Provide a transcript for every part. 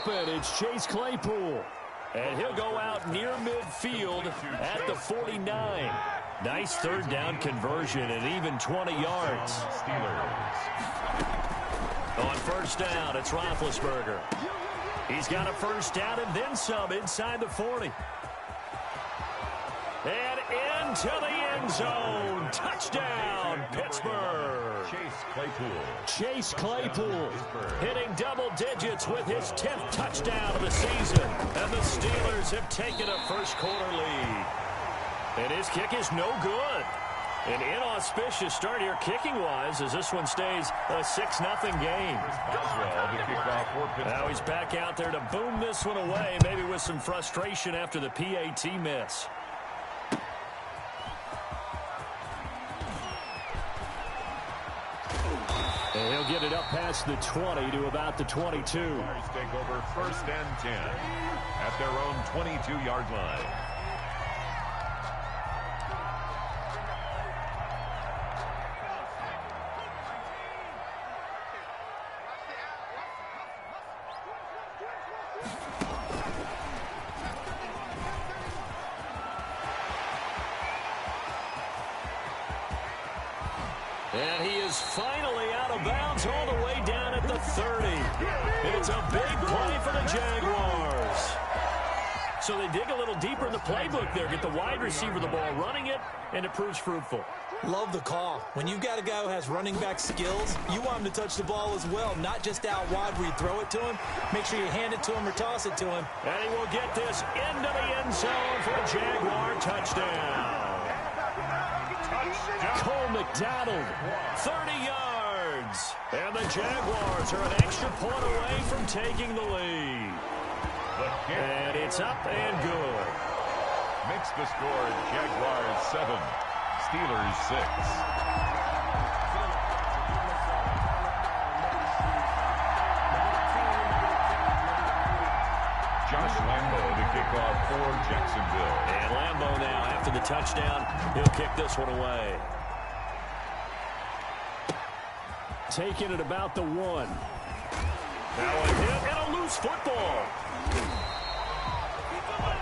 open. It's Chase Claypool. And he'll go out near midfield at the 49. Nice third down conversion and even 20 yards. On first down, it's Roethlisberger. He's got a first down and then some inside the 40. And into the end zone. Touchdown, Pittsburgh. Chase Claypool hitting double digits with his 10th touchdown of the season. And the Steelers have taken a first quarter lead. And his kick is no good. An inauspicious start here kicking-wise as this one stays a 6-0 game. Now he's back out there to boom this one away, maybe with some frustration after the PAT miss. And he'll get it up past the 20 to about the 22. Take over first and 10 at their own 22-yard line. And he is finally out of bounds all the way down at the 30. It's a big play for the Jaguars. So they dig a little deeper in the playbook there, get the wide receiver the ball, running it, and it proves fruitful. Love the call. When you've got a guy who has running back skills, you want him to touch the ball as well, not just out wide where you throw it to him. Make sure you hand it to him or toss it to him. And he will get this into the end zone for a Jaguar touchdown. Cole McDonald, 30 yards. And the Jaguars are an extra point away from taking the lead. And it's up and good. Makes the score Jaguars 7, Steelers 6. Josh Lambo to kick off for Jacksonville. And Lambo now, after the touchdown, he'll kick this one away. Taking it about the 1. Now a hit and a loose football.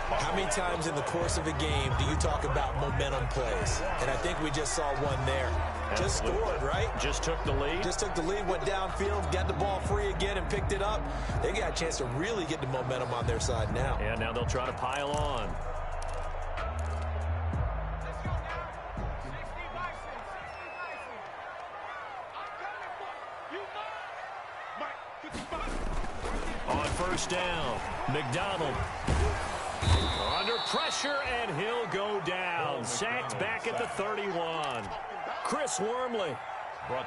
How many times in the course of a game do you talk about momentum plays? And I think we just saw one there. Just scored, right? Just took the lead. Just took the lead, went downfield, got the ball free again, and picked it up. They got a chance to really get the momentum on their side now. And now they'll try to pile on. On first down, McDonald. Under pressure, and he'll go down. Sacked back at the 31. Chris Wormley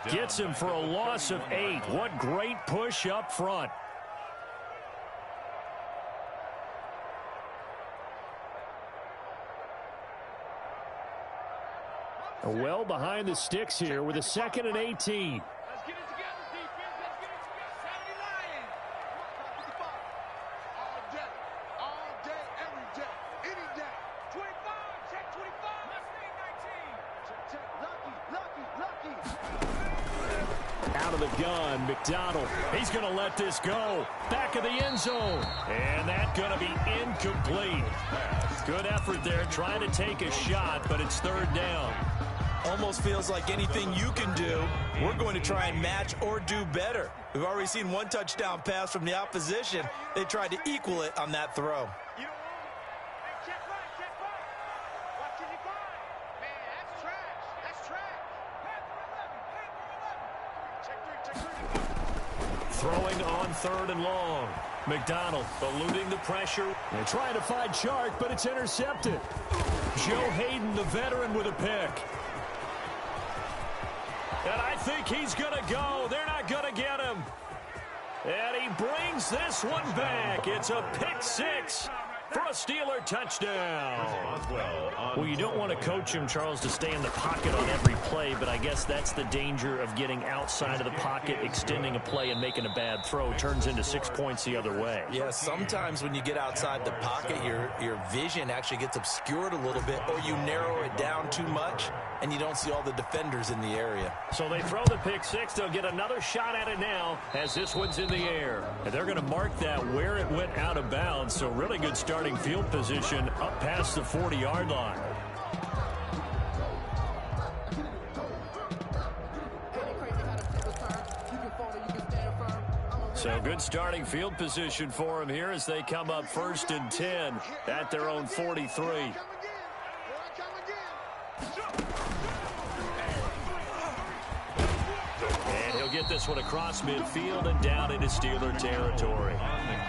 gets him for a loss of 8. What great push up front. Well behind the sticks here with a 2nd and 18. Out of the gun, McDonald. He's going to let this go. Back of the end zone. And that's going to be incomplete. Good effort there trying to take a shot, but it's 3rd down. Almost feels like anything you can do, we're going to try and match or do better. We've already seen one touchdown pass from the opposition. They tried to equal it on that throw. Throwing on 3rd and long. McDonald eluding the pressure. They're trying to find Chark, but it's intercepted. Joe Hayden, the veteran, with a pick. And I think he's going to go. They're not going to get him. And he brings this one back. It's a pick 6 for a Steeler touchdown. Well, you don't want to coach him, Charles, to stay in the pocket on every play, but I guess that's the danger of getting outside of the pocket, extending a play, and making a bad throw. Turns into 6 points the other way. Yeah, sometimes when you get outside the pocket, your vision actually gets obscured a little bit, or you narrow it down too much, and you don't see all the defenders in the area. So they throw the pick six. They'll get another shot at it now as this one's in the air. And they're going to mark that where it went out of bounds. So really good starting field position up past the 40-yard line. So good starting field position for them here as they come up 1st and 10 at their own 43. And he'll get this one across midfield and down into Steeler territory.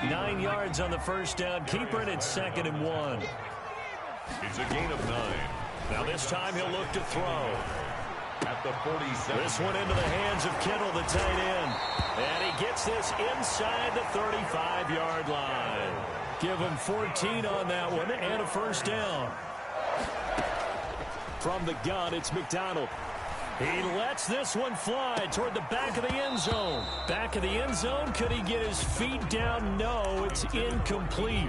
9 yards on the first down. Keeper it at 2nd and 1. It's a gain of 9. Now this time he'll look to throw. At the 47. This one into the hands of Kittle, the tight end. And he gets this inside the 35-yard line. Give him 14 on that one and a first down. From the gun, it's McDonald. He lets this one fly toward the back of the end zone. Back of the end zone. Could he get his feet down? No, it's incomplete.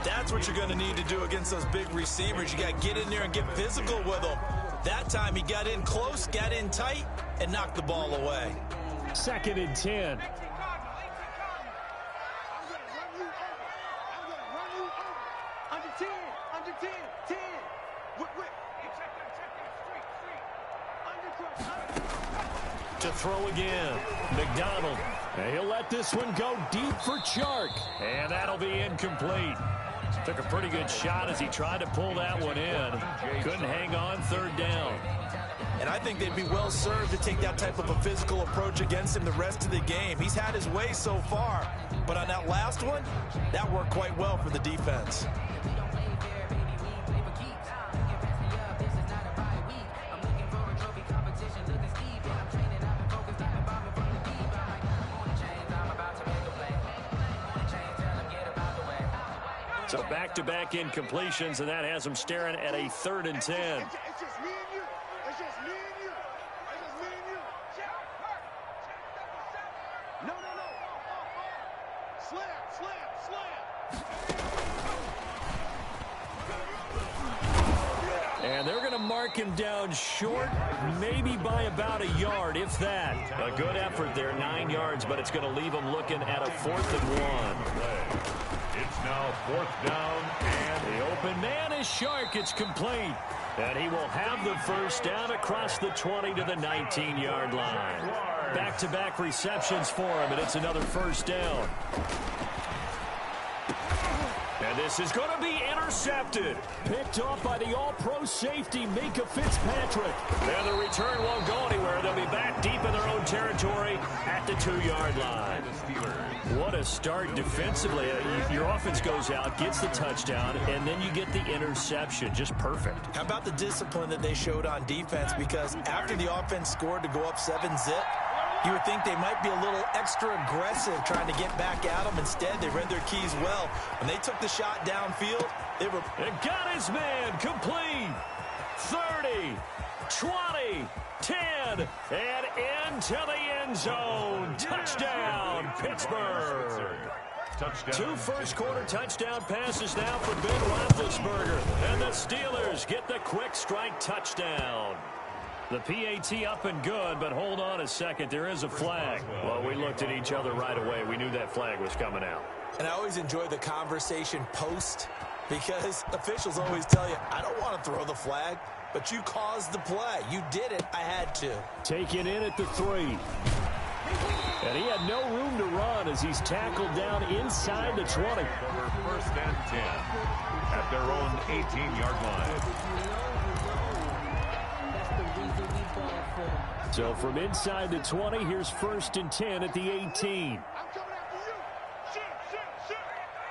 That's what you're going to need to do against those big receivers. You got to get in there and get physical with them. That time he got in close, got in tight, and knocked the ball away. 2nd and 10. To throw again. McDonald. He'll let this one go deep for Chark. And that'll be incomplete. Took a pretty good shot as he tried to pull that one in. Couldn't hang on 3rd down. And I think they'd be well served to take that type of a physical approach against him the rest of the game. He's had his way so far. But on that last one, that worked quite well for the defense. So back-to-back incompletions, and that has them staring at a 3rd and 10. It's just me and you. It's just me and you. It's just me and you. No. Slam. And they're going to mark him down short, maybe by about a yard, if that. A good effort there, 9 yards, but it's going to leave him looking at a 4th and 1. It's now 4th down, and the open man is Shark. It's complete. And he will have the first down across the 20 to the 19-yard line. Back-to-back receptions for him, and it's another first down. And this is going to be intercepted. Picked off by the all-pro safety, Minka Fitzpatrick. And the return won't go anywhere. They'll be back deep in their own territory at the 2-yard line. What a start defensively. Your offense goes out, gets the touchdown, and then you get the interception. Just perfect. How about the discipline that they showed on defense? Because after the offense scored to go up 7-zip, you would think they might be a little extra aggressive trying to get back at them. Instead, they read their keys well. When they took the shot downfield, they were... And got his man complete. 30, 20, 10, and into the end zone. Touchdown, Pittsburgh. touchdown. 2 first-quarter touchdown passes now for Ben Roethlisberger. And the Steelers get the quick strike touchdown. The PAT up and good, but hold on a second. There is a flag. Well, we looked at each other right away. We knew that flag was coming out. And I always enjoy the conversation post because officials always tell you, I don't want to throw the flag, but you caused the play. You did it. I had to. Taken in at the 3. And he had no room to run as he's tackled down inside the 20. Over 1st and 10 at their own 18-yard line. So from inside the 20, here's 1st and 10 at the 18. I'm coming after you. Shoot.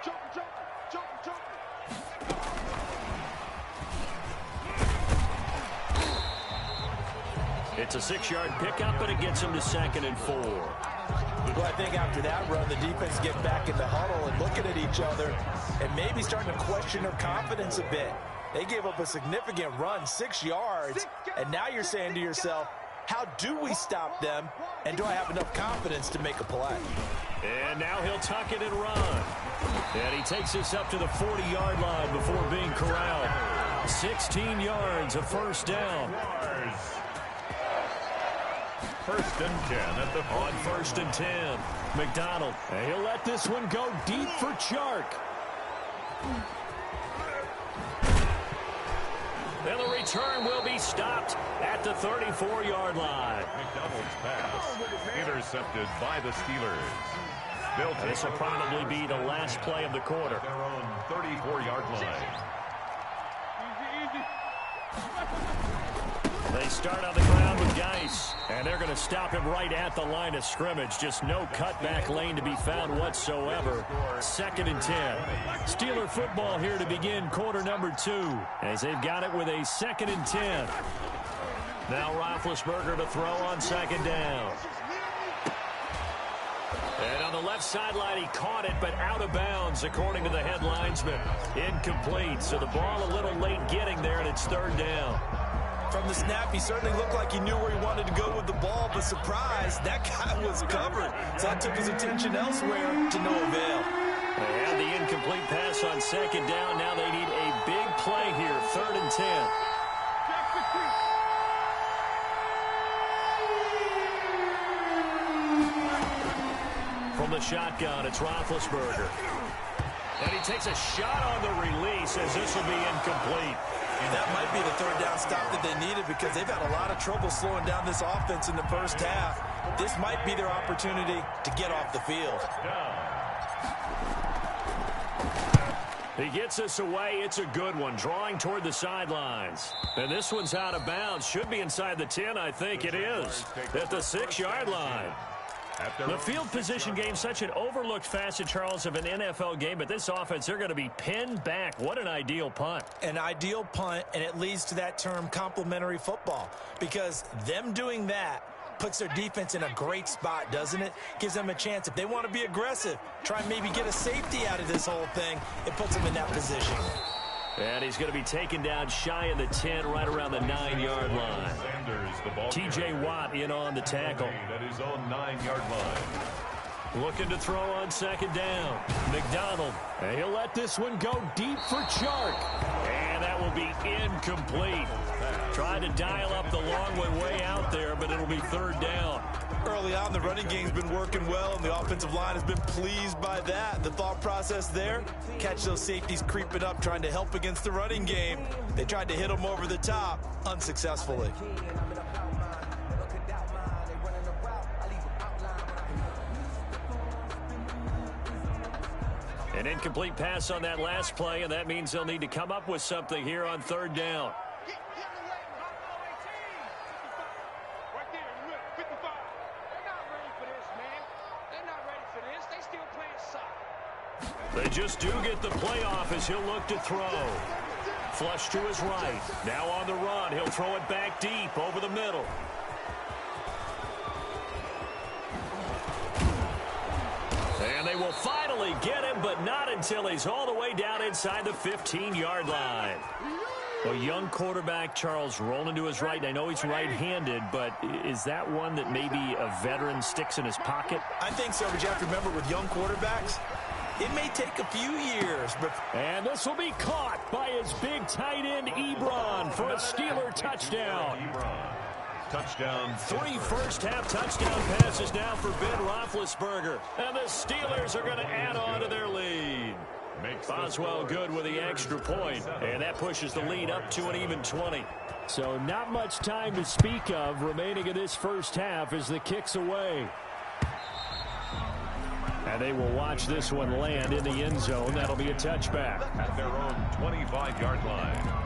Jump. It's a 6-yard pickup, and it gets him to 2nd and 4. Well, I think after that run, the defense get back in the huddle and looking at each other and maybe starting to question their confidence a bit. They gave up a significant run, 6 yards, and now you're saying to yourself, how do we stop them, and do I have enough confidence to make a play? And now he'll tuck it and run. And he takes us up to the 40-yard line before being corralled. 16 yards, a first down. First and 10 at the 40. On first and 10, McDonald. And he'll let this one go deep for Chark. And the return will be stopped at the 34-yard line. McDonald's pass intercepted by the Steelers. This will probably be the last play of the quarter. Their own 34-yard line. They start on the ground with Geis, and they're going to stop him right at the line of scrimmage. Just no cutback lane to be found whatsoever. 2nd and 10. Steeler football here to begin quarter number 2, as they've got it with a 2nd and 10. Now Roethlisberger to throw on 2nd down. And on the left sideline, he caught it, but out of bounds, according to the head linesman. Incomplete, so the ball a little late getting there, and it's 3rd down. From the snap, he certainly looked like he knew where he wanted to go with the ball, but surprise, that guy was covered. So that took his attention elsewhere to no avail. They had the incomplete pass on 2nd down. Now they need a big play here, 3rd and 10. From the shotgun, it's Roethlisberger. And he takes a shot on the release as this will be incomplete. That might be the 3rd down stop that they needed because they've had a lot of trouble slowing down this offense in the first half. This might be their opportunity to get off the field. He gets us away. It's a good one, drawing toward the sidelines. And this one's out of bounds. Should be inside the 10, I think it is, at the 6-yard line. The field position game, such an overlooked facet, Charles, of an NFL game, but this offense, they're going to be pinned back. What an ideal punt. An ideal punt, and it leads to that term complementary football, because them doing that puts their defense in a great spot, doesn't it? Gives them a chance. If they want to be aggressive, try and maybe get a safety out of this whole thing, it puts them in that position. And he's going to be taken down shy of the 10, right around the 9-yard line. T.J. Watt in on the tackle. At his own 9-yard line. Looking to throw on 2nd down. McDonald. And he'll let this one go deep for Chark. And that will be incomplete. Tried to dial up the long way out there, but it'll be 3rd down. Early on, the running game's been working well, and the offensive line has been pleased by that. The thought process there, catch those safeties creeping up, trying to help against the running game. They tried to hit them over the top, unsuccessfully. An incomplete pass on that last play, and that means they'll need to come up with something here on 3rd down. They just do get the playoff as he'll look to throw. Flush to his right. Now on the run. He'll throw it back deep over the middle. And they will finally get him, but not until he's all the way down inside the 15-yard line. A young quarterback, Charles, rolling to his right. And I know he's right-handed, but is that one that maybe a veteran sticks in his pocket? I think so, but you have to remember with young quarterbacks, it may take a few years. And this will be caught by his big tight end, Ebron, for a Steeler touchdown. Touchdown. 3 first-half touchdown passes now for Ben Roethlisberger. And the Steelers are going to add on to their lead. Boswell good with the extra point, and that pushes the lead up to an even 20. So not much time to speak of remaining in this first half as the kick's away. And they will watch this one land in the end zone. That'll be a touchback. At their own 25-yard line.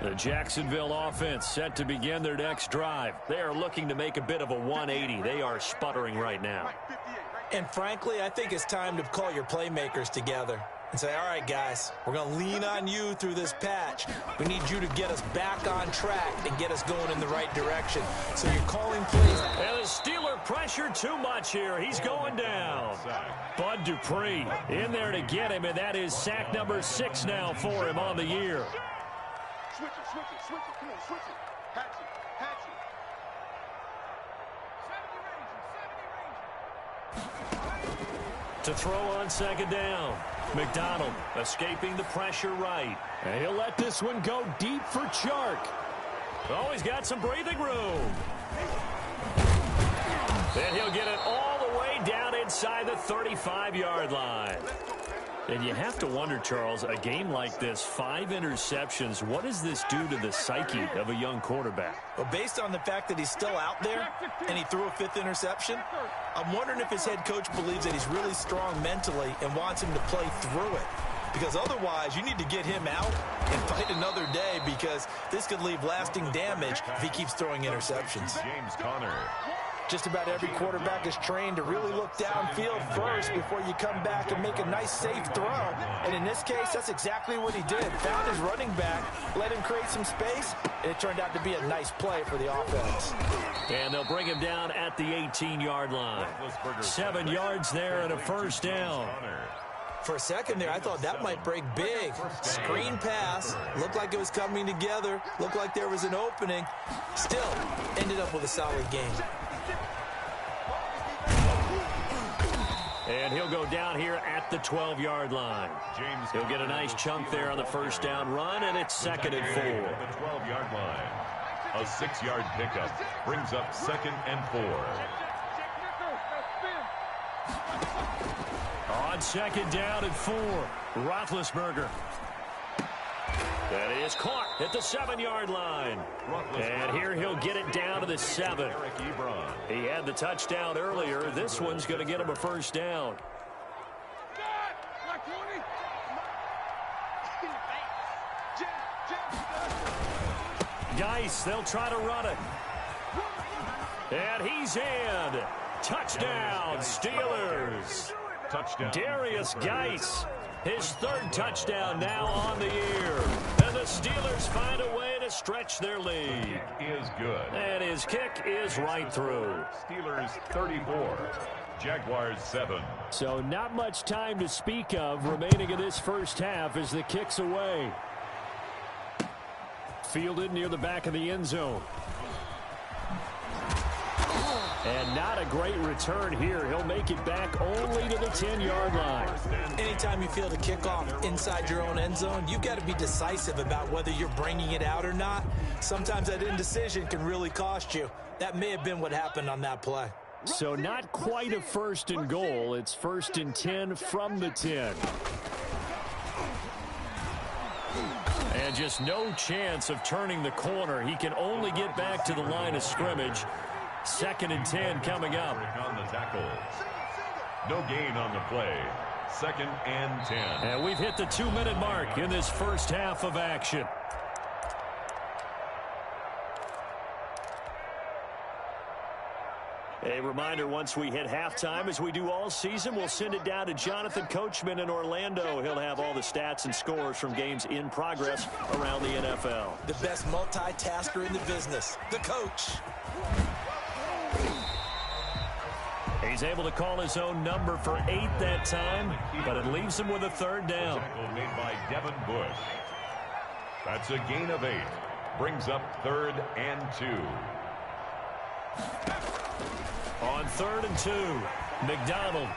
The Jacksonville offense set to begin their next drive. They are looking to make a bit of a 180. They are sputtering right now. And frankly, I think it's time to call your playmakers together. and say, all right, guys, we're going to lean on you through this patch. We need you to get us back on track and get us going in the right direction. So you're calling plays. And the Steeler pressure too much here. He's going down. Bud Dupree in there to get him, and that is sack number 6 now for him on the year. Switch it, switch it, switch it. Come on, switch it. Hatch it, hatch it. To throw on second down. McDonald escaping the pressure right. And he'll let this one go deep for Chark. Oh, he's got some breathing room. Then he'll get it all the way down inside the 35-yard line. And you have to wonder, Charles, a game like this, 5 interceptions, what does this do to the psyche of a young quarterback? Well, based on the fact that he's still out there and he threw a 5th interception, I'm wondering if his head coach believes that he's really strong mentally and wants him to play through it. Because otherwise, you need to get him out and fight another day, because this could leave lasting damage if he keeps throwing interceptions. James Conner. Just about every quarterback is trained to really look downfield first before you come back and make a nice, safe throw. And in this case, that's exactly what he did. Found his running back, let him create some space, and it turned out to be a nice play for the offense. And they'll bring him down at the 18-yard line. 7 yards there and a first down. For a second there, I thought that might break big. Screen pass, looked like it was coming together, looked like there was an opening. Still, ended up with a solid game. And he'll go down here at the 12-yard line. He'll get a nice chunk there on the first down run, and it's 2nd and 4. At the 12-yard line. A 6-yard pickup brings up 2nd and 4. On 2nd down and 4, Roethlisberger. That is caught at the 7-yard line. And here he'll get it down to the 7. He had the touchdown earlier. This one's going to get him a first down. Geis, they'll try to run it. And he's in. Touchdown, Steelers. Touchdown. Darius Geis, his 3rd touchdown now on the year. And the Steelers find a way to stretch their lead. Is good. And his kick is right through. Steelers 34. Jaguars 7. So not much time to speak of remaining in this first half as the kick's away. Fielded near the back of the end zone. And not a great return here. He'll make it back only to the 10-yard line. Anytime you field a kickoff inside your own end zone, you've got to be decisive about whether you're bringing it out or not. Sometimes that indecision can really cost you. That may have been what happened on that play. So not quite a 1st and goal. It's 1st and 10 from the 10. And just no chance of turning the corner. He can only get back to the line of scrimmage. 2nd and 10 coming up. On the tackle. No gain on the play. 2nd and 10. And we've hit the 2-minute mark in this first half of action. A reminder, once we hit halftime, as we do all season, we'll send it down to Jonathan Coachman in Orlando. He'll have all the stats and scores from games in progress around the NFL. The best multitasker in the business, the coach. He's able to call his own number for 8 that time, but it leaves him with a 3rd down. Tackle made by Devin Bush. That's a gain of 8. Brings up 3rd and 2. On 3rd and 2, McDonald.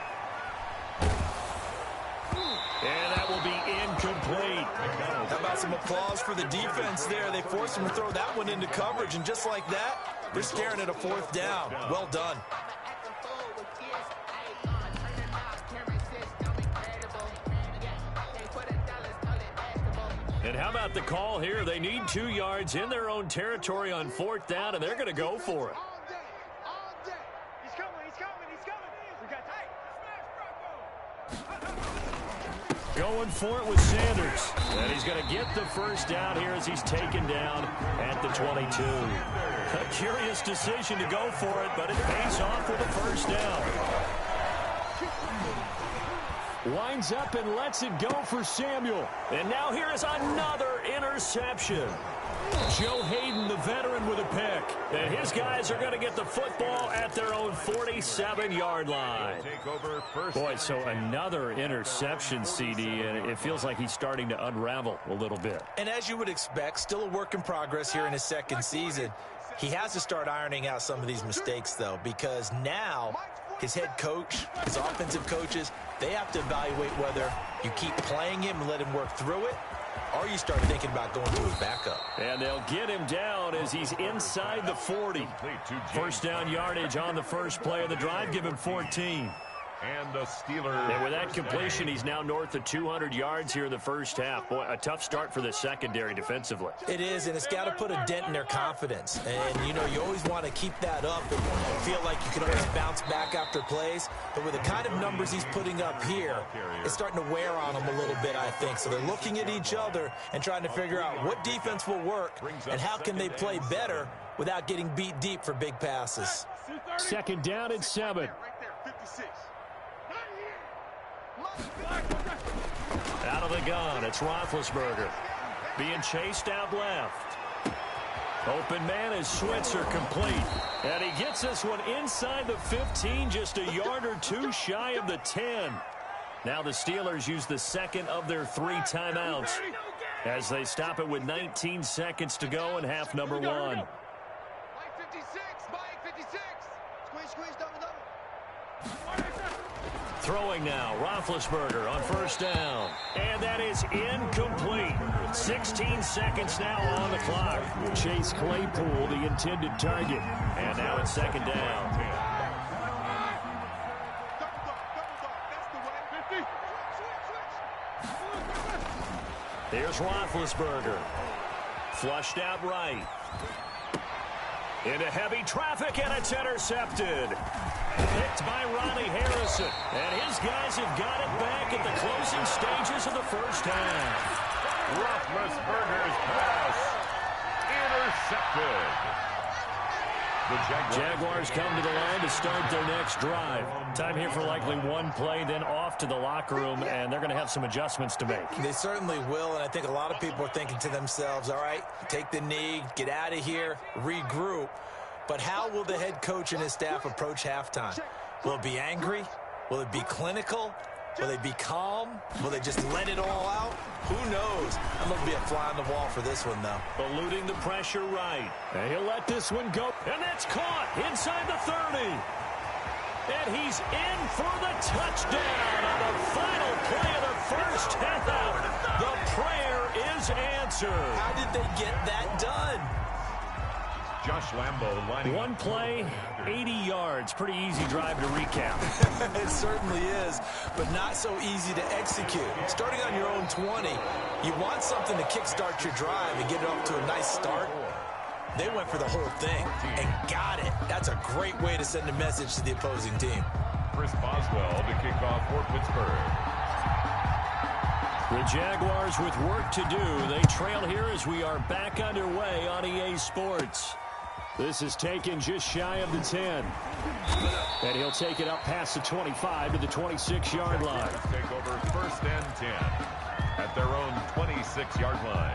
And that will be incomplete. How about some applause for the defense there? They forced him to throw that one into coverage, and just like that, they're staring at a 4th down. Well done. And how about the call here? They need 2 yards in their own territory on 4th down, and they're going to go for it. All day. He's coming, he's coming, he's coming. We got that. Going for it with Sanders. And he's going to get the first down here as he's taken down at the 22. A curious decision to go for it, but it pays off with a first down. Winds up and lets it go for Samuel. And now here is another interception. Joe Hayden, the veteran, with a pick. And his guys are going to get the football at their own 47-yard line. Boy, so another interception, CD, and it feels like he's starting to unravel a little bit. And as you would expect, still a work in progress here in his second season. He has to start ironing out some of these mistakes, though, because now his head coach, his offensive coaches, they have to evaluate whether you keep playing him and let him work through it, or you start thinking about going to his backup. And they'll get him down as he's inside the 40. First down yardage on the first play of the drive. Give him 14. And the Steelers. And with that completion, he's now north of 200 yards here in the first half. Boy, a tough start for the secondary defensively. It is, and it's got to put a dent in their confidence. And, you know, you always want to keep that up and feel like you can always bounce back after plays. But with the kind of numbers he's putting up here, it's starting to wear on them a little bit, I think. So they're looking at each other and trying to figure out what defense will work and how can they play better without getting beat deep for big passes. Second down and 7. Right there, 56. Out of the gun, it's Roethlisberger. Being chased out left. Open man is Switzer, complete. And he gets this one inside the 15, just a yard or two shy of the 10. Now the Steelers use the second of their 3 timeouts as they stop it with 19 seconds to go in half number 1. Mike 56, Mike 56. Squeeze, double. Throwing now, Roethlisberger on first down. And that is incomplete. 16 seconds now on the clock. Chase Claypool, the intended target. And now it's second down. Here's Roethlisberger. Flushed out right. Into heavy traffic, and it's intercepted. Picked by Ronnie Harrison. And his guys have got it back at the closing stages of the first half. Roethlisberger's pass intercepted. The Jaguars come to the line to start their next drive. Time here for likely one play, then off to the locker room, and they're going to have some adjustments to make. They certainly will, and I think a lot of people are thinking to themselves, all right, take the knee, get out of here, regroup. But how will the head coach and his staff approach halftime? Will it be angry? Will it be clinical? Will they be calm? Will they just let it all out? Who knows? I'm going to be a fly on the wall for this one, though. Eluding the pressure right. And he'll let this one go. And that's caught inside the 30. And he's in for the touchdown on the final play of the first half. The prayer is answered. How did they get that done? Josh Lambo lining one play, 80 yards. Pretty easy drive to recap. It certainly is, but not so easy to execute. Starting on your own 20, you want something to kickstart your drive and get it off to a nice start. They went for the whole thing and got it. That's a great way to send a message to the opposing team. Chris Boswell to kick off for Pittsburgh. The Jaguars with work to do. They trail here as we are back underway on EA Sports. This is taken just shy of the 10. And he'll take it up past the 25 to the 26-yard line. Take over first and 10 at their own 26-yard line.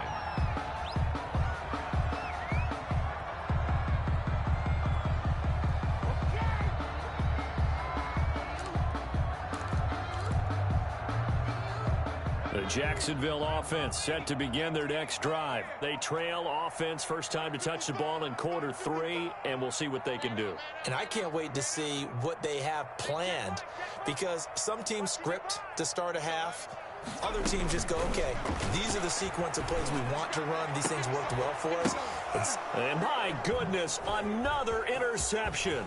The Jacksonville offense set to begin their next drive. They trail offense, first time to touch the ball in quarter 3, and we'll see what they can do. And I can't wait to see what they have planned, because some teams script to start a half. Other teams just go, okay, these are the sequence of plays we want to run. These things worked well for us. And my goodness, another interception.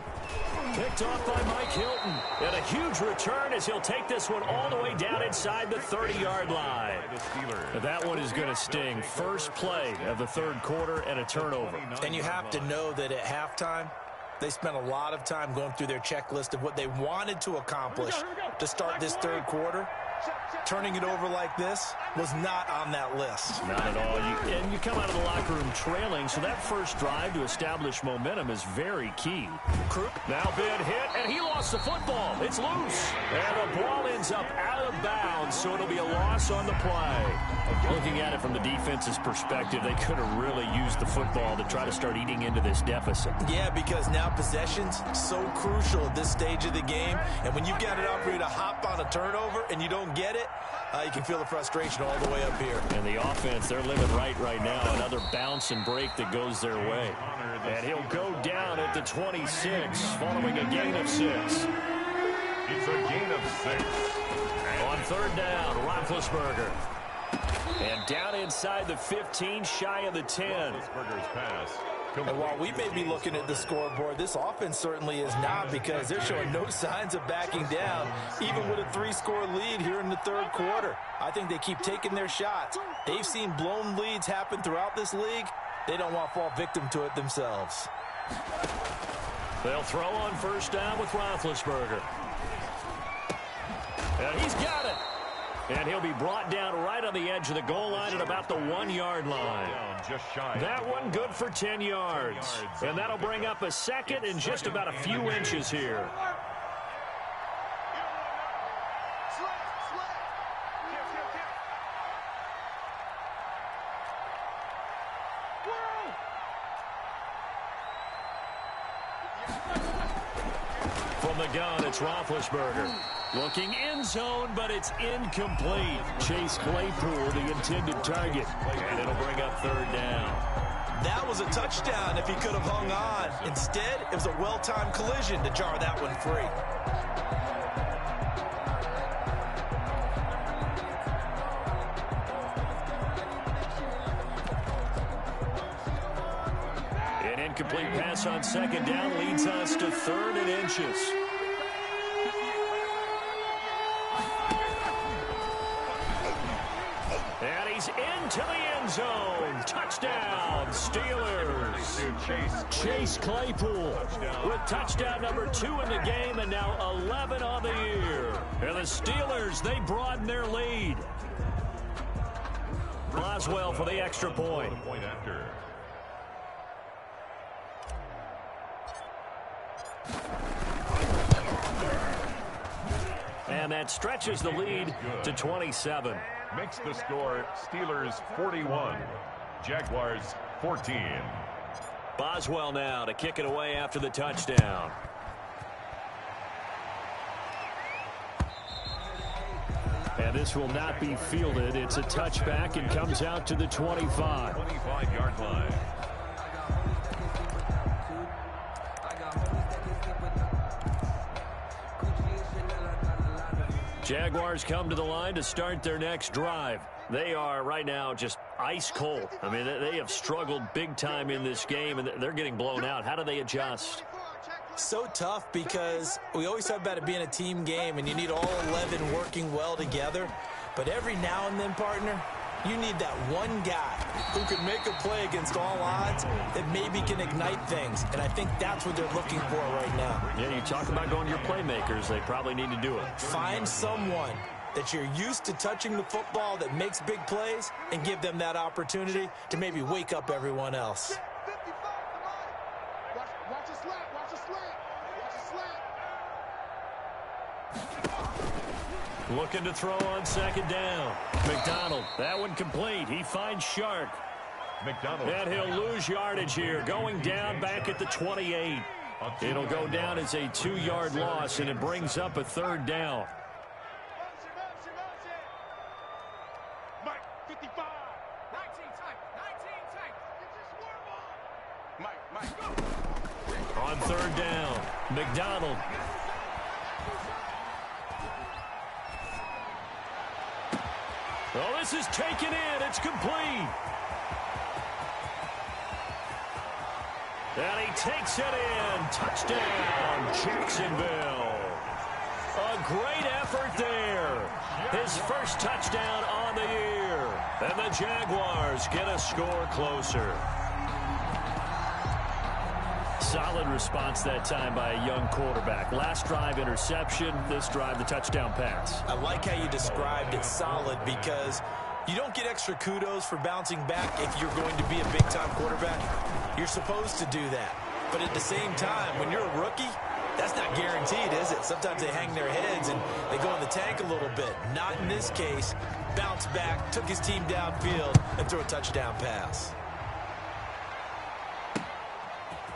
Picked off by Mike Hilton. And a huge return as he'll take this one all the way down inside the 30-yard line. That one is going to sting. First play of the third quarter and a turnover. And you have to know that at halftime, they spent a lot of time going through their checklist of what they wanted to accomplish to start this third quarter. Turning it over like this was not on that list. Not at all. And you come out of the locker room trailing, so that first drive to establish momentum is very key. Now been hit, and he lost the football. It's loose. And the ball ends up out of bounds, so it'll be a loss on the play. Looking at it from the defense's perspective, they could have really used the football to try to start eating into this deficit. Yeah, because now possession's so crucial at this stage of the game. And when you've got it opportunity to hop on a turnover and you don't get it, you can feel the frustration all the way up here. And the offense, they're living right now. Another bounce and break that goes their way. And he'll go down at the 26, following a gain of 6. It's a gain of 6. On third down, Roethlisberger. And down inside the 15, shy of the 10. Roethlisberger's pass. And while we may be looking at the scoreboard, this offense certainly is not, because they're showing no signs of backing down, even with a 3-score lead here in the third quarter. I think they keep taking their shots. They've seen blown leads happen throughout this league. They don't want to fall victim to it themselves. They'll throw on first down with Roethlisberger. And he's got it. And he'll be brought down right on the edge of the goal line at about the 1-yard line. That one good for 10 yards. And that'll bring up a second and just about a few inches here. From the gun, it's Roethlisberger. Looking end zone, but it's incomplete. Chase Claypool, the intended target. And it'll bring up third down. That was a touchdown if he could have hung on. Instead, it was a well-timed collision to jar that one free. An incomplete pass on second down leads us to third and inches. And he's into the end zone. Touchdown, Steelers. Chase Claypool with touchdown number 2 in the game, and now 11 on the year. And the Steelers, they broaden their lead. Boswell for the extra point. And that stretches the lead to 27. Makes the score Steelers 41, Jaguars 14. Boswell now to kick it away after the touchdown. And this will not be fielded. It's a touchback and comes out to the 25. 25-yard line. Jaguars come to the line to start their next drive. They are right now just ice cold. I mean, they have struggled big time in this game, and they're getting blown out. How do they adjust? So tough, because we always talk about it being a team game, and you need all 11 working well together. But every now and then, partner, you need that one guy who can make a play against all odds that maybe can ignite things. And I think that's what they're looking for right now. Yeah, you talk about going to your playmakers. They probably need to do it. Find someone that you're used to touching the football that makes big plays and give them that opportunity to maybe wake up everyone else. Watch a slant. Watch a slant. Watch a slant. Looking to throw on second down. McDonald, that one complete. He finds Shark. McDonald. And he'll lose yardage here, going down back at the 28. It'll go down as a 2-yard loss, and it brings up a third down. Mike, 55. 19 tight. 19 tight. Mike, go. On third down, McDonald. Oh, this is taken in. It's complete. And he takes it in. Touchdown, Jacksonville. A great effort there. His first touchdown on the year. And the Jaguars get a score closer. Solid response that time by a young quarterback. Last drive, interception. This drive, the touchdown pass. I like how you described it, solid, because you don't get extra kudos for bouncing back if you're going to be a big-time quarterback. You're supposed to do that. But at the same time, when you're a rookie, that's not guaranteed, is it? Sometimes they hang their heads and they go in the tank a little bit. Not in this case. Bounced back, took his team downfield, and threw a touchdown pass.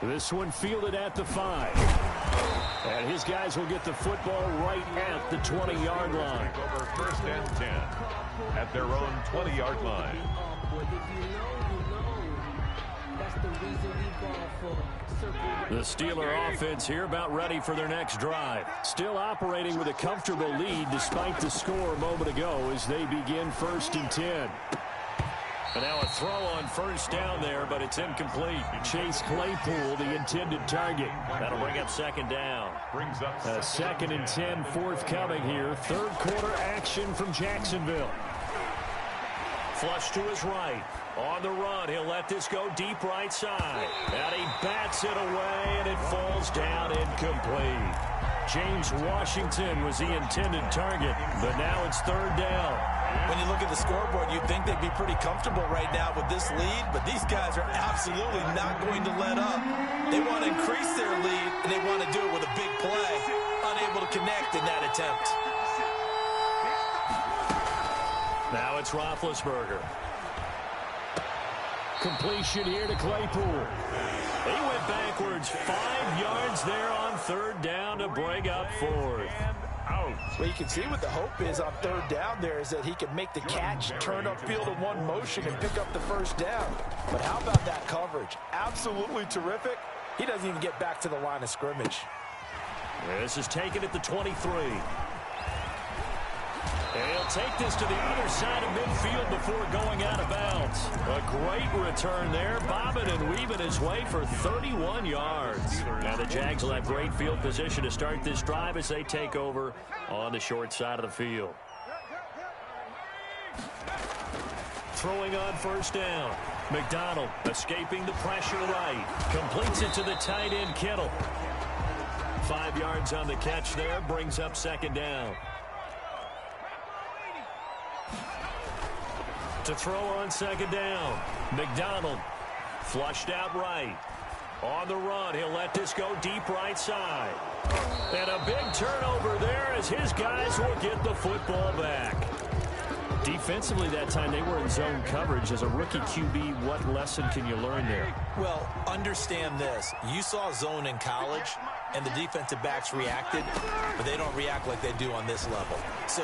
This one fielded at the 5. And his guys will get the football right at the 20-yard line. Over 1st and 10 at their own 20-yard line. The Steeler offense here about ready for their next drive. Still operating with a comfortable lead despite the score a moment ago as they begin 1st and 10. And now a throw on 1st down there, but it's incomplete. Chase Claypool, the intended target. That'll bring up 2nd down. Brings up 2nd and 10 forthcoming here. 3rd quarter action from Jacksonville. Flush to his right. On the run, he'll let this go deep right side. And he bats it away, and it falls down incomplete. James Washington was the intended target, but now it's 3rd down. When you look at the scoreboard, you'd think they'd be pretty comfortable right now with this lead, but these guys are absolutely not going to let up. They want to increase their lead, and they want to do it with a big play. Unable to connect in that attempt. Now it's Roethlisberger. Completion here to Claypool. He went backwards 5 yards there on 3rd down to bring up 4th. Well, you can see what the hope is on 3rd down there is that he can make the catch, turn upfield in one motion, and pick up the 1st down. But how about that coverage? Absolutely terrific. He doesn't even get back to the line of scrimmage. This is taken at the 23. And he'll take this to the other side of midfield before going out of bounds. A great return there, bobbing and weaving his way for 31 yards. Now the Jags will have great field position to start this drive as they take over on the short side of the field. Throwing on 1st down. McDonald escaping the pressure right. Completes it to the tight end, Kittle. 5 yards on the catch there, brings up 2nd down. To throw on 2nd down. McDonald flushed out right. On the run, he'll let this go deep right side. And a big turnover there as his guys will get the football back. Defensively that time they were in zone coverage. As a rookie QB, what lesson can you learn there? Well, understand this. You saw zone in college, and the defensive backs reacted, but they don't react like they do on this level. So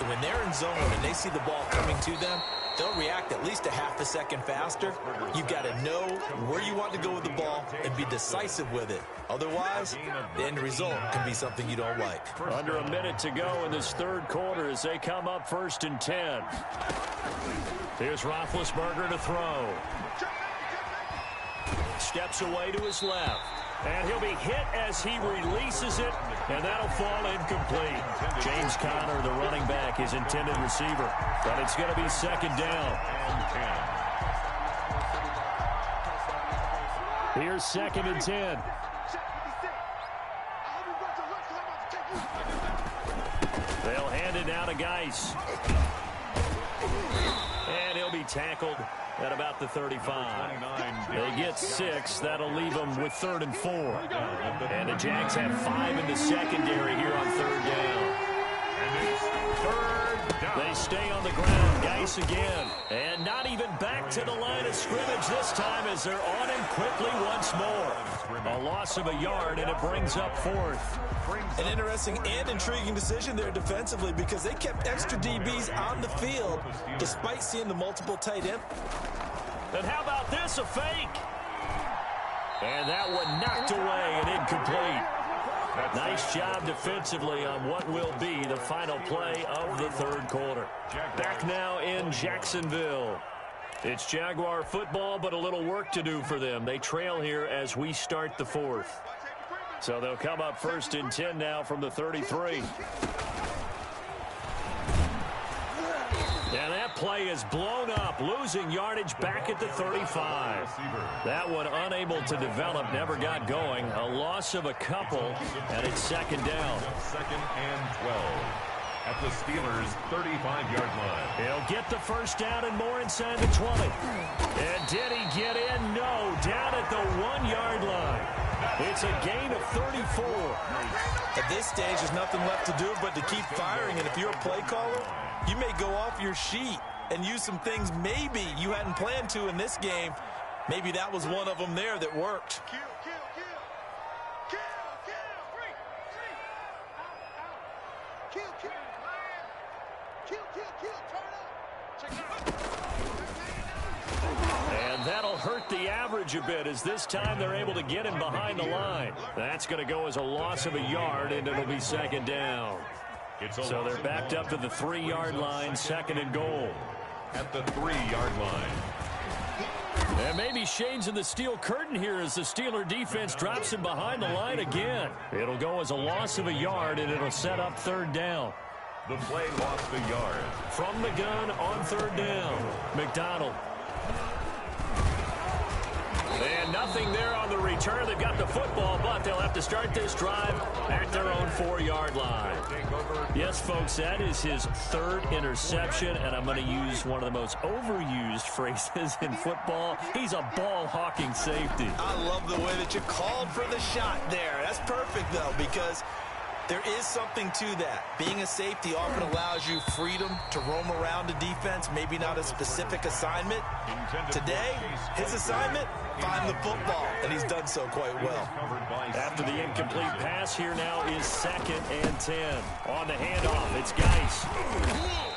when they're in zone and they see the ball coming to them, they'll react at least a half a second faster. You've got to know where you want to go with the ball and be decisive with it. Otherwise, the end result can be something you don't like. Under a minute to go in this 3rd quarter as they come up 1st and 10. Here's Roethlisberger to throw. Steps away to his left. And he'll be hit as he releases it, and that'll fall incomplete. James Conner, the running back, his intended receiver. But it's going to be 2nd down. Here's 2nd and 10. They'll hand it now to Geis. And he'll be tackled at about the 35. They get 6. That'll leave them with 3rd and 4. And the Jags have 5 in the secondary here on 3rd down. They stay on the ground. Geis again. And not even back to the line of scrimmage this time as they're on him quickly once more. A loss of a yard, and it brings up 4th. An interesting and intriguing decision there defensively because they kept extra DBs on the field despite seeing the multiple tight end. And how about this, a fake? And that one knocked away and incomplete. Nice job defensively on what will be the final play of the 3rd quarter. Back now in Jacksonville. It's Jaguar football, but a little work to do for them. They trail here as we start the 4th. So they'll come up 1st and 10 now from the 33. And that play is blown up, losing yardage back at the 35. That one unable to develop, never got going. A loss of a couple, and it's second down. Second and 12 at the Steelers' 35-yard line. He'll get the first down and more inside the 20. And did he get in? No, down at the 1-yard line. It's a gain of 34. At this stage, there's nothing left to do but to keep firing. And if you're a play caller, you may go off your sheet and use some things maybe you hadn't planned to in this game. Maybe that was one of them there that worked. Kill, kill, kill. Kill, kill. Free, free. Out, out. Kill, kill. Kill, kill, kill. Turn up. Check it out. And that'll hurt the average a bit, as this time they're able to get him behind the line. That's going to go as a loss of a yard, and it'll be second down. So they're backed up to the 3-yard line, second and goal. At the 3-yard line. And maybe shades in the steel curtain here as the Steeler defense drops him behind the line again. It'll go as a loss of a yard, and it'll set up third down. The play lost a yard. From the gun on third down, McDonald. And nothing there on the return. They've got the football, but they'll have to start this drive at their own 4-yard line. Yes, folks, that is his third interception, and I'm going to use one of the most overused phrases in football. He's a ball-hawking safety. I love the way that you called for the shot there. That's perfect, though, because there is something to that. Being a safety often allows you freedom to roam around a defense, maybe not a specific assignment. Today, his assignment, find the football, and he's done so quite well. After the incomplete pass, here now is second and 10. On the handoff, it's Geis.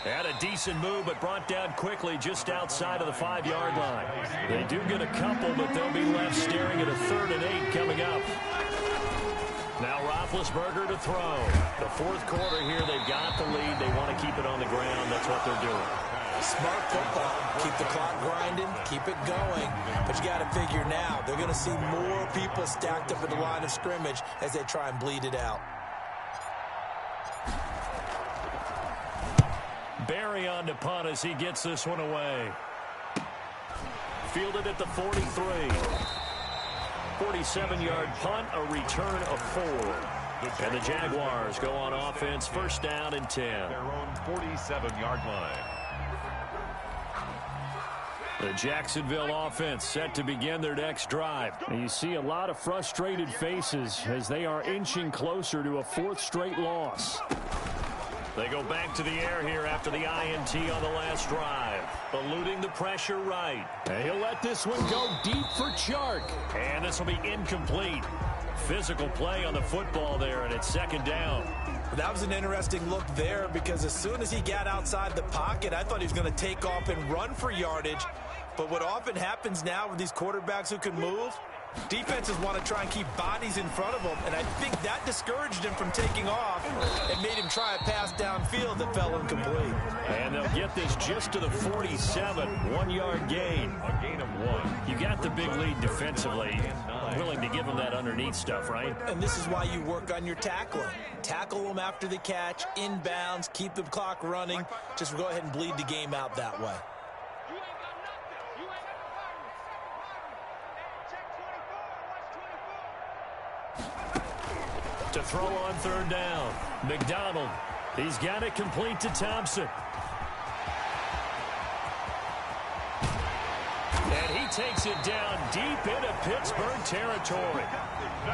Had a decent move, but brought down quickly just outside of the 5-yard line. They do get a couple, but they'll be left staring at a 3rd and 8 coming up. Now Roethlisberger to throw. The fourth quarter here, they've got the lead. They want to keep it on the ground. That's what they're doing. Smart football. Keep the clock grinding, keep it going. But you got to figure now, they're going to see more people stacked up at the line of scrimmage as they try and bleed it out. Barry on to punt as he gets this one away. Fielded at the 43. 47-yard punt, a return of 4. And the Jaguars go on offense, first down and 10. Their own 47-yard line. The Jacksonville offense set to begin their next drive. And you see a lot of frustrated faces as they are inching closer to a 4th straight loss. They go back to the air here after the INT on the last drive. Eluding the pressure right. And he'll let this one go deep for Chark. And this will be incomplete. Physical play on the football there, and it's second down. That was an interesting look there because as soon as he got outside the pocket, I thought he was going to take off and run for yardage. But what often happens now with these quarterbacks who can move, defenses want to try and keep bodies in front of them, and I think that discouraged him from taking off and made him try a pass downfield that fell incomplete. And they'll get this just to the 47, 1-yard gain. A gain of 1. You got the big lead defensively. Willing to give them that underneath stuff, right? And this is why you work on your tackling. Tackle them after the catch, inbounds, keep the clock running. Just go ahead and bleed the game out that way. To throw on third down, McDonald. He's got it complete to Thompson. And he takes it down deep into Pittsburgh territory.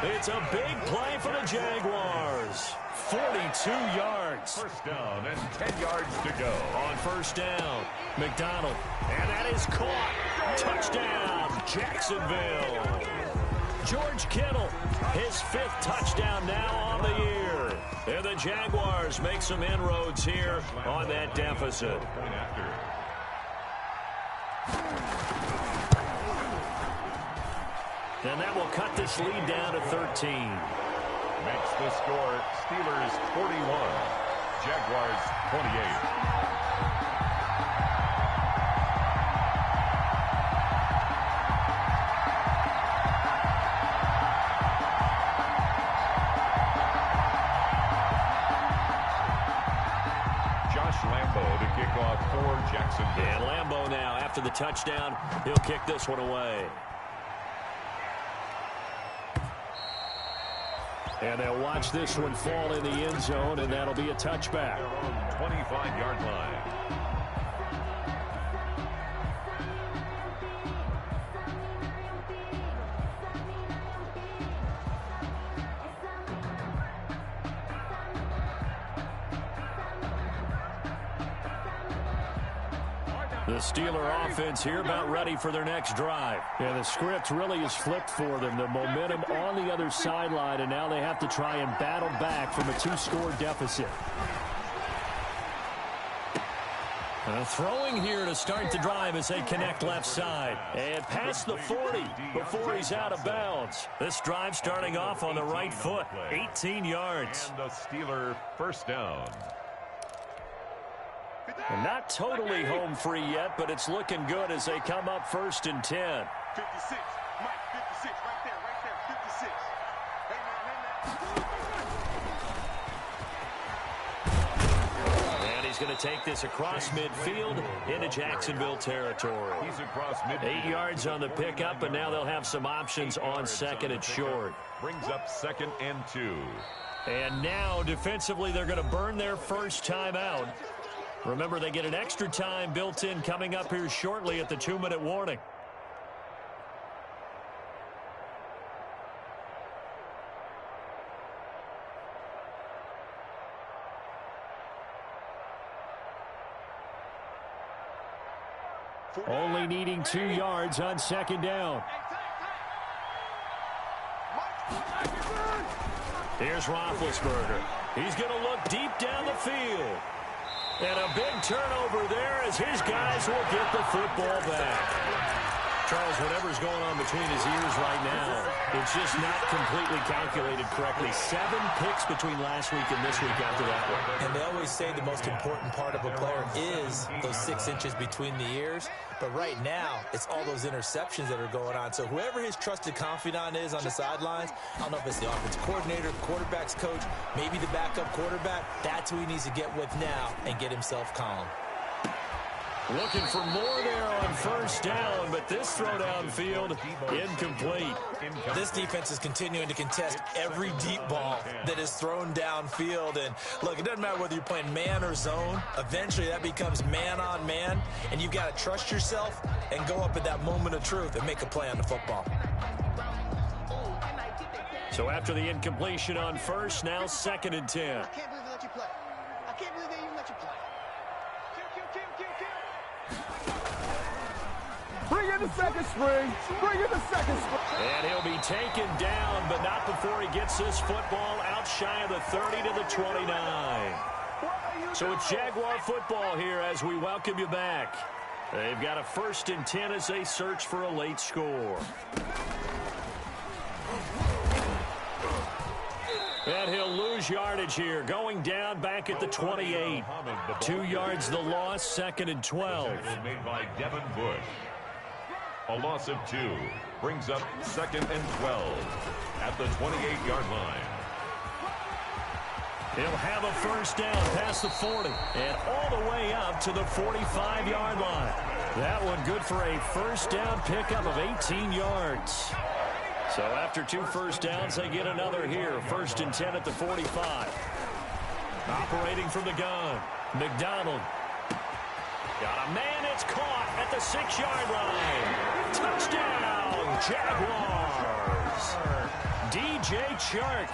It's a big play for the Jaguars. 42 yards. First down and 10 yards to go. On first down, McDonald. And that is caught. Touchdown, Jacksonville. George Kittle, his 5th touchdown now on the year. And the Jaguars make some inroads here on that deficit. And that will cut this lead down to 13. Makes the score Steelers 41, Jaguars 28. Lambo to kick off kickoff for Jacksonville. And Lambeau now, after the touchdown, he'll kick this one away. And they'll watch this one fall in the end zone, and that'll be a touchback. 25-yard line. The Steeler offense here about ready for their next drive. And the script really is flipped for them. The momentum on the other sideline, and now they have to try and battle back from a two-score deficit. Throwing here to start the drive as they connect left side. And past the 40 before he's out of bounds. This drive starting off on the right foot. 18 yards. And the Steeler first down. And not totally home free yet, but it's looking good as they come up 1st and 10. 56, Mike, 56, right there, 56. Hey, man. And he's going to take this across midfield into Jacksonville territory. He's across midfield. 8 yards on the pickup, and now they'll have some options on second and short. Brings up 2nd and 2. And now, defensively, they're going to burn their first time out. Remember, they get an extra time built in coming up here shortly at the 2-minute warning. Only needing 2 yards on second down. Here's Roethlisberger. He's going to look deep down the field. And a big turnover there as his guys will get the football back. Charles, whatever's going on between his ears right now, it's just not completely calculated correctly. 7 picks between last week and this week after that one. And they always say the most important part of a player is those 6 inches between the ears. But right now, it's all those interceptions that are going on. So whoever his trusted confidant is on the sidelines, I don't know if it's the offense coordinator, quarterback's coach, maybe the backup quarterback, that's who he needs to get with now and get himself calm. Looking for more there on first down, but this throw downfield incomplete. This defense is continuing to contest every deep ball that is thrown downfield. And look, it doesn't matter whether you're playing man or zone. Eventually that becomes man on man, and you've got to trust yourself and go up at that moment of truth and make a play on the football. So after the incompletion on first, now 2nd and 10. I can't believe they let you play. I can't believe they even let you play. Kill. Bring in the second string. Bring in the second string. And he'll be taken down, but not before he gets this football out shy of the 30 to the 29. So it's Jaguar football here as we welcome you back. They've got a 1st and 10 as they search for a late score. And he'll lose yardage here, going down back at the 28. 2 yards the loss, 2nd and 12. Made by Devin Bush. A loss of 2 brings up 2nd and 12 at the 28-yard line. He'll have a first down past the 40 and all the way up to the 45-yard line. That one good for a first down pickup of 18 yards. So after 2 first downs, they get another here. 1st and 10 at the 45. Operating from the gun. McDonald. Got a man, it's caught at the 6-yard line. Touchdown, Jaguars. DJ Chark,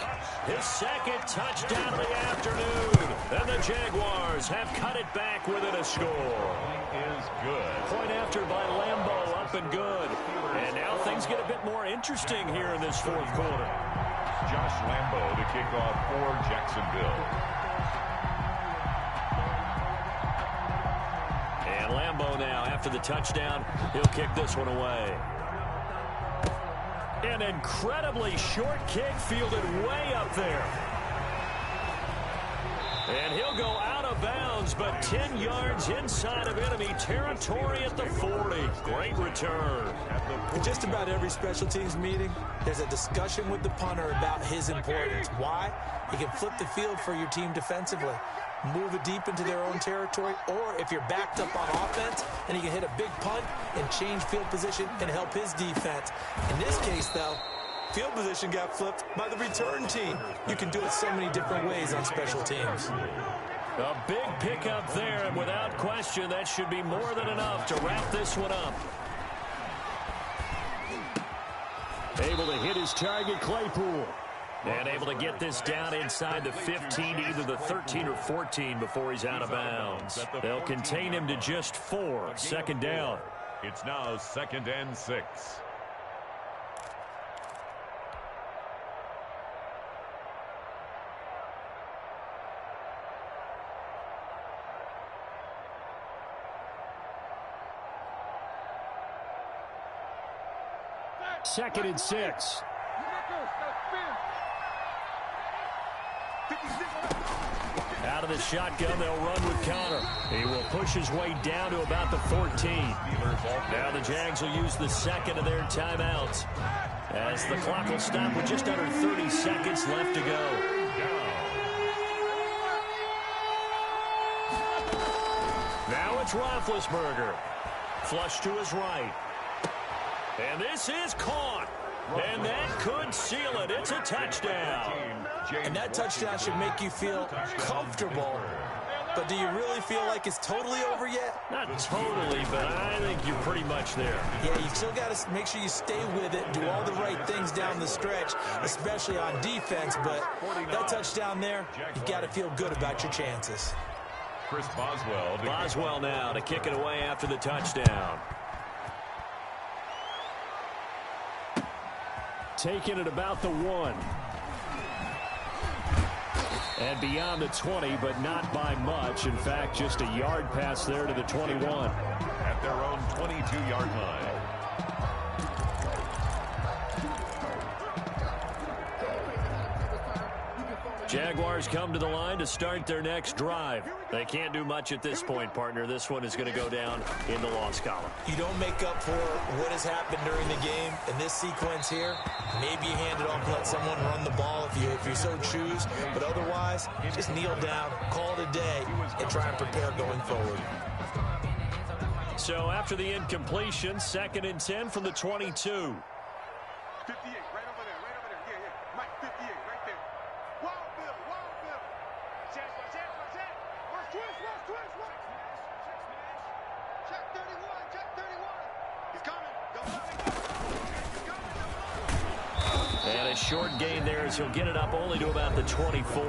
his 2nd touchdown of the afternoon. And the Jaguars have cut it back within a score. Is good. Point after by Lambeau, up and good. And now things get a bit more interesting here in this 4th quarter. Josh Lambeau to kick off for Jacksonville. And Lambeau now, after the touchdown, he'll kick this one away. An incredibly short kick fielded way up there. And he'll go out of bounds, but 10 yards inside of enemy territory at the 40. Great return. In just about every special teams meeting, there's a discussion with the punter about his importance. Why? He can flip the field for your team defensively, move it deep into their own territory, or if you're backed up on offense, and he can hit a big punt and change field position and help his defense. In this case, though, field position got flipped by the return team. You can do it so many different ways on special teams. A big pickup there, and without question, that should be more than enough to wrap this one up. Able to hit his target, Claypool. And able to get this down inside the 15, either the 13 or 14 before he's out of bounds. They'll contain him to just 4. Second down. It's now 2nd and 6. Second and 6. Out of the shotgun, they'll run with Connor. He will push his way down to about the 14. Now the Jags will use the second of their timeouts, as the clock will stop with just under 30 seconds left to go. Now it's Roethlisberger. Flush to his right. And this is caught. And that could seal it. It's a touchdown. And that touchdown should make you feel comfortable. But do you really feel like it's totally over yet? Not totally, but I think you're pretty much there. Yeah, you still got to make sure you stay with it, do all the right things down the stretch, especially on defense. But that touchdown there, you've got to feel good about your chances. Chris Boswell. Boswell now to kick it away after the touchdown. Taking it about the 1. And beyond the 20, but not by much. In fact, just a yard pass there to the 21. At their own 22-yard line. Jaguars come to the line to start their next drive. They can't do much at this point, partner. This one is going to go down in the loss column. You don't make up for what has happened during the game. In this sequence here, maybe you hand it off and let someone run the ball if you so choose. But otherwise, just kneel down, call it a day, and try and prepare going forward. So after the incompletion, 2nd and 10 from the 22. 58, right over there, yeah, Mike, 58, right there. Wild Bill. Watch Check 31. He's coming. And a short gain there as he'll get it up only to about the 24.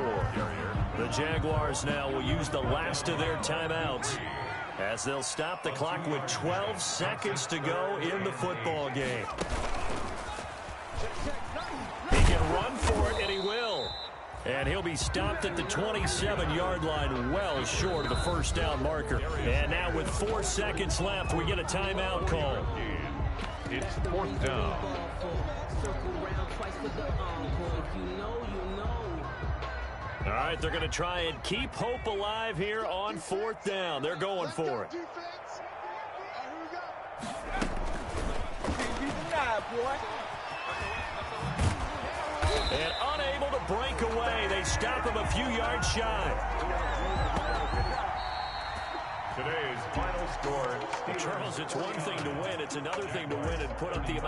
The Jaguars now will use the last of their timeouts, as they'll stop the clock with 12 seconds to go in the football game. He can run for it, and he will. And he'll be stopped at the 27-yard line, well short of the first down marker. And now with 4 seconds left, we get a timeout call. It's 4th down. All right, they're going to try and keep hope alive here on 4th down. They're going for it. And unable to break away. They stop him a few yards shy. Today's final score. Charles, it's one thing to win. It's another thing to win and put up the amount.